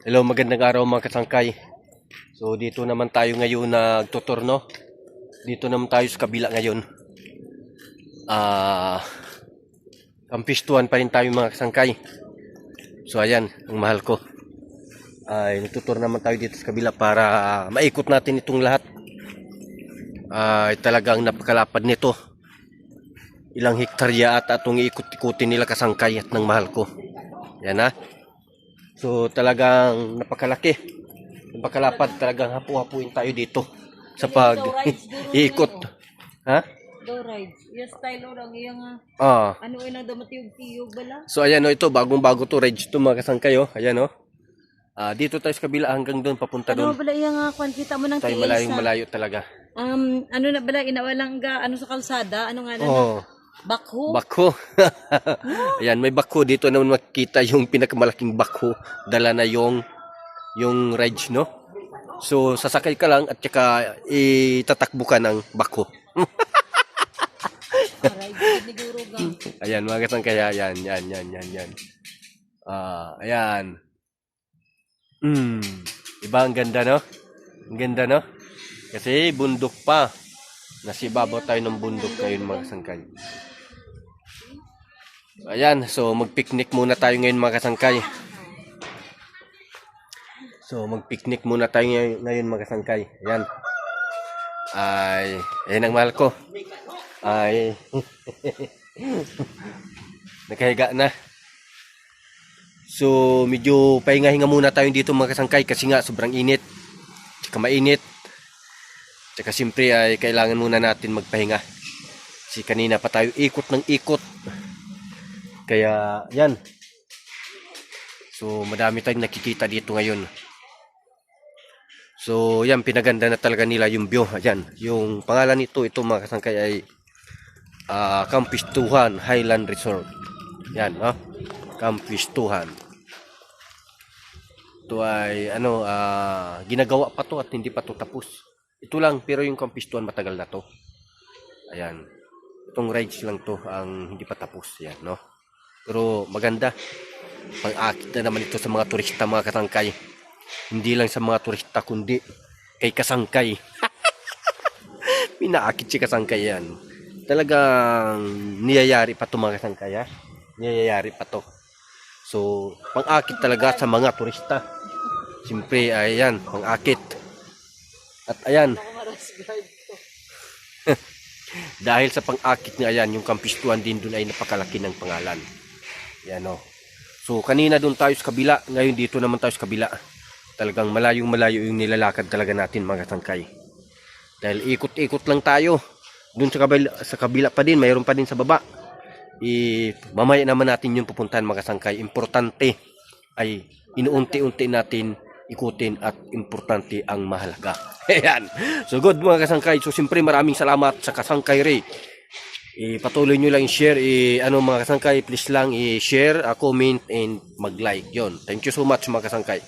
Hello, magandang araw mga kasangkay. So dito naman tayo ngayon nagtuturno. Dito naman tayo sa kabila ngayon. Kampistuhan pa rin tayo mga kasangkay. So ayan, ang mahal ko. Ay nagtutur naman tayo dito sa kabila para maikot natin itong lahat. Ay talagang napakalapad nito. Ilang hektarya at atong iikot-ikutin nila kasangkay at ng mahal ko. Yan ha. So talagang napakalaki. Napakalapad, talagang hapu-hapuin tayo dito sa pag-iikot. Ha? Do rides. Yung style orang iyang ano ay na damatiyog-tiyog bala. So ayan ito, bagong-bago to rides to mga kasangkay oh. Ayan dito tayo sa kabila hanggang doon papunta doon. Ano bala iyang kwan kita mo ng tayo malayo talaga. Ano na bala inawalang ano sa kalsada, ano nga na? Bakho. Bakho. Ayan, may bakho dito naman makikita yung pinakamalaking bakho. Dala na yung rides, no? So, sasakay ka lang at saka itatakbo ka ng bakho. Ayan, mga kasangkay, yan. Ayan. Diba, ang ganda, no? Ang ganda, no? Kasi bundok pa. Nasibabaw tayo ng bundok ngayon, mga kasangkay. Ayan, so mag-picnic muna tayo ngayon mga kasangkay. Mga kasangkay. Ayan. Ayan ang mahal ko. Nakahiga na. So, medyo pahinga-hinga muna tayo dito mga kasangkay kasi nga sobrang init. Tsaka mainit. Tsaka siyempre ay kailangan muna natin magpahinga. Kasi kanina pa tayo ikot ng ikot. Kaya yan. So madami tayong nakikita dito ngayon. So yan, pinaganda na talaga nila yung view. Ayan, yung pangalan nito, ito mga kasangkay ay Kampistuhan Highland Resort. Yan, Kampistuhan. Ito ay ginagawa pa to at hindi pa to tapos. Ito lang, pero yung Kampistuhan matagal na to. Ayan. Itong rides lang to ang hindi pa tapos. Yan, no? Pero maganda. Pang-akit na naman ito sa mga turista mga kasangkay. Hindi lang sa mga turista kundi kay kasangkay. Pinaakit si kasangkay yan. Talagang niyayari pa to mga kasangkay. Niyayari pa to. So pang-akit talaga sa mga turista. Siyempre ayan, pang-akit. At ayan. Dahil sa pang-akit niya ayan, yung Kampistuhan din doon ay napakalaki ng pangalan. Yan So kanina doon tayo sa kabila, ngayon dito naman tayo sa kabila. Talagang malayong-malayo yung nilalakad talaga natin mga kasangkay. Dahil ikot-ikot lang tayo. Doon sa kabila pa din, mayroon pa din sa baba. Mamaya naman natin yung pupuntahan mga kasangkay. Importante ay inuunti-unti natin ikutin at importante ang mahalaga. Ayan. So good mga kasangkay. So siyempre maraming salamat sa Kasangkay Ray. Patuloy nyo lang i-share, mga kasangkay, please lang i-share, comment, and mag-like. Yon. Thank you so much mga kasangkay.